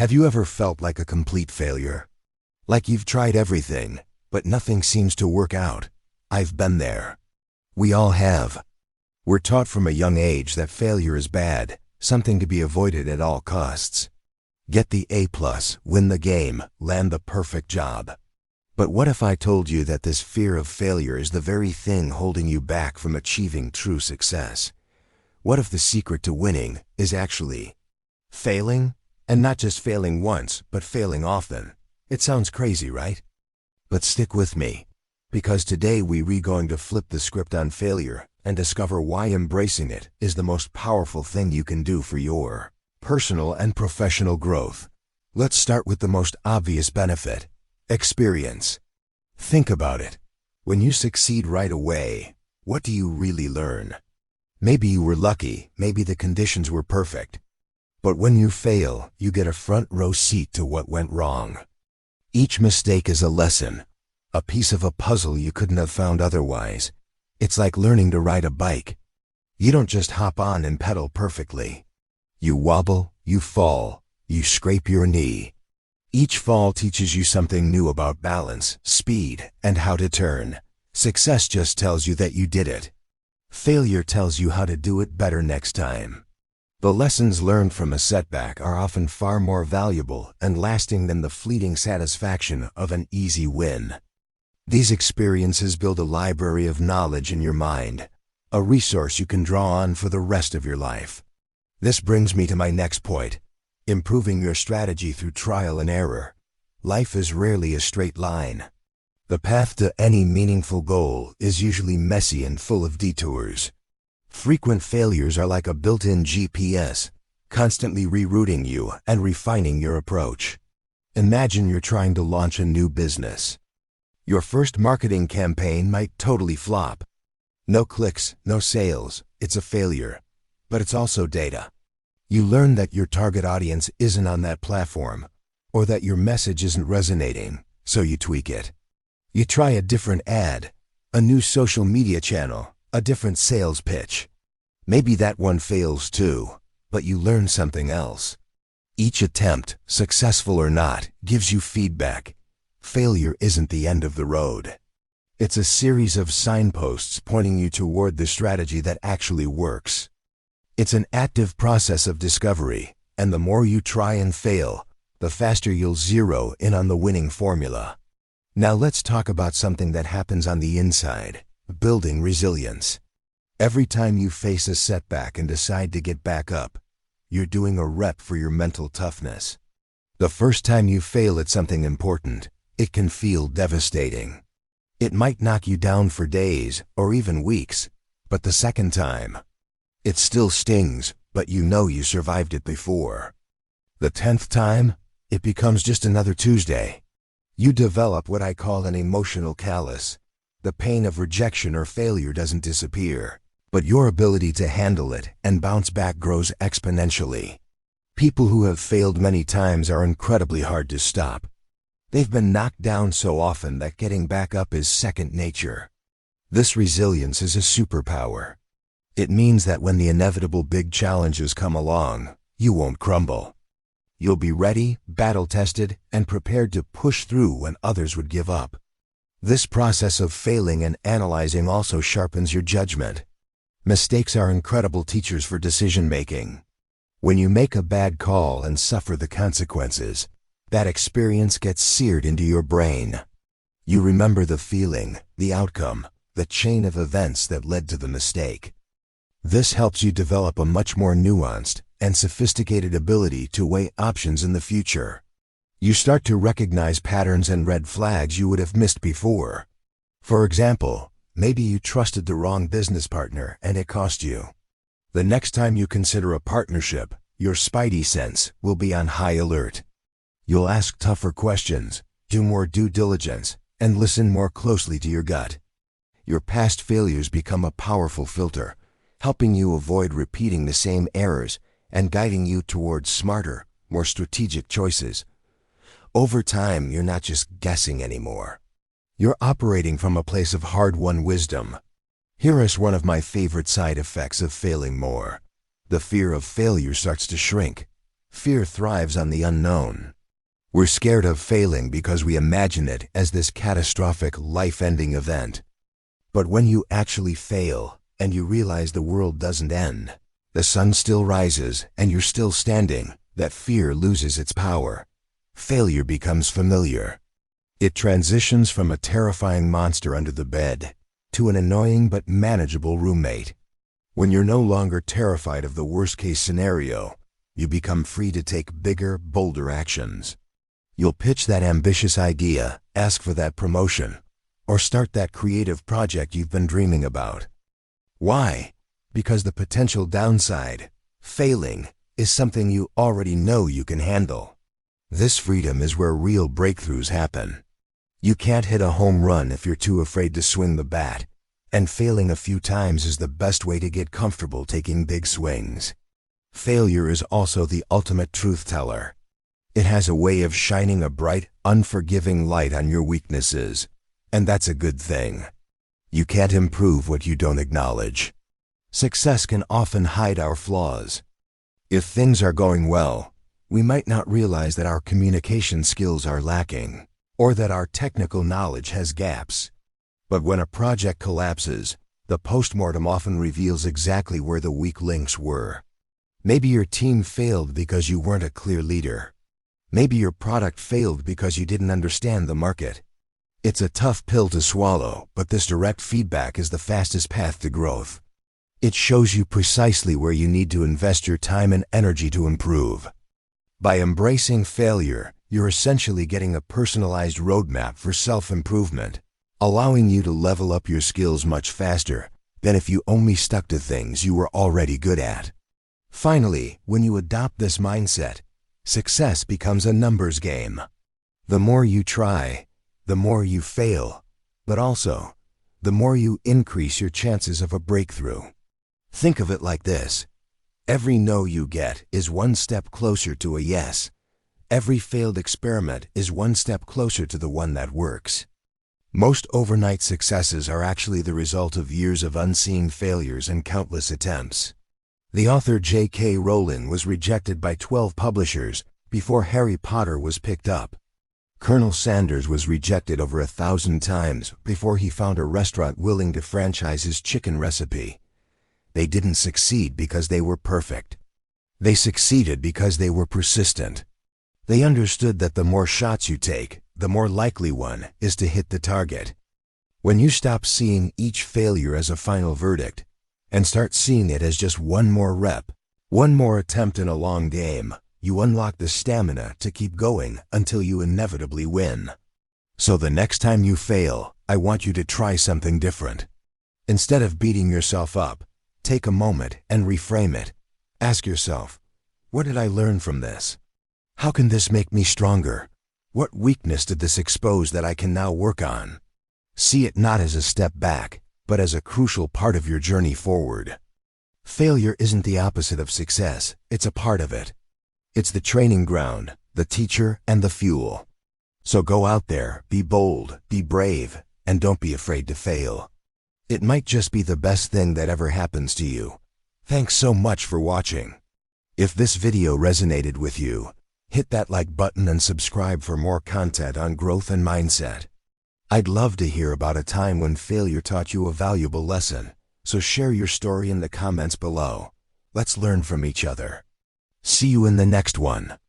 Have you ever felt like a complete failure? Like you've tried everything, but nothing seems to work out? I've been there. We all have. We're taught from a young age that failure is bad, something to be avoided at all costs. Get the A+, win the game, land the perfect job. But what if I told you that this fear of failure is the very thing holding you back from achieving true success? What if the secret to winning is actually failing? And not just failing once, but failing often. It sounds crazy, right? But stick with me, because today we're going to flip the script on failure and discover why embracing it is the most powerful thing you can do for your personal and professional growth. Let's start with the most obvious benefit: experience. Think about it. When you succeed right away, what do you really learn? Maybe you were lucky, maybe the conditions were perfect. But when you fail, you get a front row seat to what went wrong. Each mistake is a lesson, a piece of a puzzle you couldn't have found otherwise. It's like learning to ride a bike. You don't just hop on and pedal perfectly. You wobble, you fall, you scrape your knee. Each fall teaches you something new about balance, speed, and how to turn. Success just tells you that you did it. Failure tells you how to do it better next time. The lessons learned from a setback are often far more valuable and lasting than the fleeting satisfaction of an easy win. These experiences build a library of knowledge in your mind, a resource you can draw on for the rest of your life. This brings me to my next point: improving your strategy through trial and error. Life is rarely a straight line. The path to any meaningful goal is usually messy and full of detours. Frequent failures are like a built-in GPS, constantly rerouting you and refining your approach. Imagine you're trying to launch a new business. Your first marketing campaign might totally flop. No clicks, no sales. It's a failure. But it's also data. You learn that your target audience isn't on that platform, or that your message isn't resonating, so you tweak it. You try a different ad, a new social media channel, a different sales pitch. Maybe that one fails too, but you learn something else. Each attempt, successful or not, gives you feedback. Failure isn't the end of the road. It's a series of signposts pointing you toward the strategy that actually works. It's an active process of discovery, and the more you try and fail, the faster you'll zero in on the winning formula. Now let's talk about something that happens on the inside: building resilience. Every time you face a setback and decide to get back up, you're doing a rep for your mental toughness. The first time you fail at something important, it can feel devastating. It might knock you down for days or even weeks, but the second time, it still stings, but you know you survived it before. The 10th time, it becomes just another Tuesday. You develop what I call an emotional callus. The pain of rejection or failure doesn't disappear, but your ability to handle it and bounce back grows exponentially. People who have failed many times are incredibly hard to stop. They've been knocked down so often that getting back up is second nature. This resilience is a superpower. It means that when the inevitable big challenges come along, you won't crumble. You'll be ready, battle-tested, and prepared to push through when others would give up. This process of failing and analyzing also sharpens your judgment. Mistakes are incredible teachers for decision-making. When you make a bad call and suffer the consequences, that experience gets seared into your brain. You remember the feeling, the outcome, the chain of events that led to the mistake. This helps you develop a much more nuanced and sophisticated ability to weigh options in the future. You start to recognize patterns and red flags you would have missed before. For example, maybe you trusted the wrong business partner and it cost you. The next time you consider a partnership, your spidey sense will be on high alert. You'll ask tougher questions, do more due diligence, and listen more closely to your gut. Your past failures become a powerful filter, helping you avoid repeating the same errors and guiding you towards smarter, more strategic choices. Over time, you're not just guessing anymore. You're operating from a place of hard-won wisdom. Here is one of my favorite side effects of failing more. The fear of failure starts to shrink. Fear thrives on the unknown. We're scared of failing because we imagine it as this catastrophic, life-ending event. But when you actually fail, and you realize the world doesn't end, the sun still rises, and you're still standing, that fear loses its power. Failure becomes familiar. It transitions from a terrifying monster under the bed to an annoying but manageable roommate. When you're no longer terrified of the worst-case scenario, you become free to take bigger, bolder actions. You'll pitch that ambitious idea, ask for that promotion, or start that creative project you've been dreaming about. Why? Because the potential downside, failing, is something you already know you can handle. This freedom is where real breakthroughs happen. You can't hit a home run if you're too afraid to swing the bat, and failing a few times is the best way to get comfortable taking big swings. Failure is also the ultimate truth teller. It has a way of shining a bright, unforgiving light on your weaknesses, and that's a good thing. You can't improve what you don't acknowledge. Success can often hide our flaws. If things are going well, we might not realize that our communication skills are lacking, or that our technical knowledge has gaps. But when a project collapses, the postmortem often reveals exactly where the weak links were. Maybe your team failed because you weren't a clear leader. Maybe your product failed because you didn't understand the market. It's a tough pill to swallow, but this direct feedback is the fastest path to growth. It shows you precisely where you need to invest your time and energy to improve. By embracing failure, you're essentially getting a personalized roadmap for self-improvement, allowing you to level up your skills much faster than if you only stuck to things you were already good at. Finally, when you adopt this mindset, success becomes a numbers game. The more you try, the more you fail, but also, the more you increase your chances of a breakthrough. Think of it like this. Every no you get is one step closer to a yes. Every failed experiment is one step closer to the one that works. Most overnight successes are actually the result of years of unseen failures and countless attempts. The author J.K. Rowling was rejected by 12 publishers before Harry Potter was picked up. Colonel Sanders was rejected over 1,000 times before he found a restaurant willing to franchise his chicken recipe. They didn't succeed because they were perfect. They succeeded because they were persistent. They understood that the more shots you take, the more likely one is to hit the target. When you stop seeing each failure as a final verdict, and start seeing it as just one more rep, one more attempt in a long game, you unlock the stamina to keep going until you inevitably win. So the next time you fail, I want you to try something different. Instead of beating yourself up, take a moment and reframe it. Ask yourself, what did I learn from this? How can this make me stronger? What weakness did this expose that I can now work on? See it not as a step back, but as a crucial part of your journey forward. Failure isn't the opposite of success, it's a part of it. It's the training ground, the teacher, and the fuel. So go out there, be bold, be brave, and don't be afraid to fail. It might just be the best thing that ever happens to you. Thanks so much for watching. If this video resonated with you, hit that like button and subscribe for more content on growth and mindset. I'd love to hear about a time when failure taught you a valuable lesson, so share your story in the comments below. Let's learn from each other. See you in the next one.